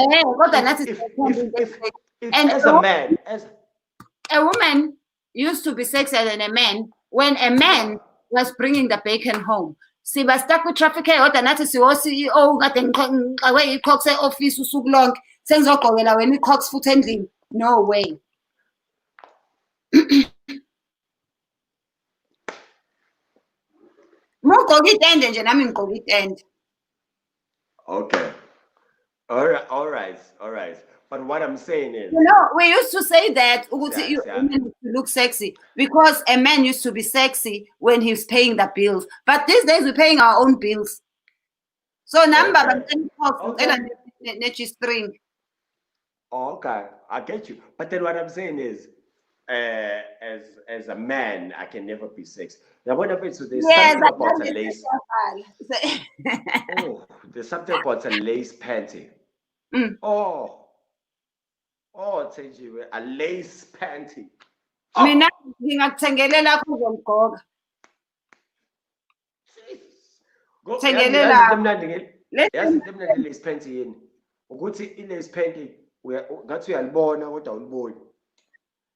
A woman used to be sexier than a man when a man was bringing the bacon home. Siba stuck with traffic kodwa nathi siwo CEO kade ngixakwe i-cox e-office usuku lonke sengizogqokela wena i-cox futhi endlini. No way. Mugqoka itende nje nami ngigqoka itende. Okay. All right. But what I'm saying is, we used to say that women look sexy because a man used to be sexy when he's paying the bills. But these days we're paying our own bills. So number string. Okay, I get you. But then what I'm saying is, as a man, I can never be sexy. Now, what happens to this? Something about a lace. There's something about a lace panty. Oh, Thenjiwe, a lace panty. Mina ngingakuthengelela kuzomgqoka. Thengelela. Yazi into emnandi lace panty yini? Ukuthi i-lace panty ngathi uyalibona kodwa awuliboni.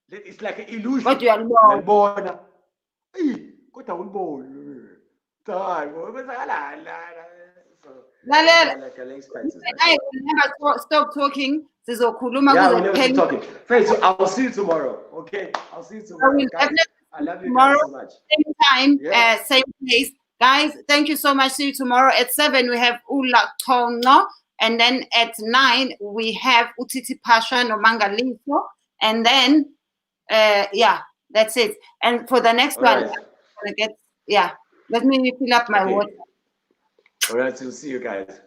It's like an illusion. Kodwa uyalibona. Kodwa awuliboni. Hayi, kwenzakalani lana? Lalela. I will never stop talking. Yeah, we'll never stop talking. Friends, I'll see you tomorrow. Okay, I'll see you tomorrow. I love you guys so much. Same time, same place. Guys, thank you so much. See you tomorrow at 7. We have Ula Tongo. And then at 9, we have Utiti Pasha no Mangaliso. And then, yeah, that's it. And for the next All one, I'm right. gonna get, yeah, let me fill up my water. Okay. All right. So see you guys.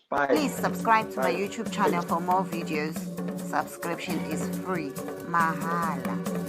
Bye. Please subscribe to my Bye. YouTube channel for more videos. Subscription is free. Mahala.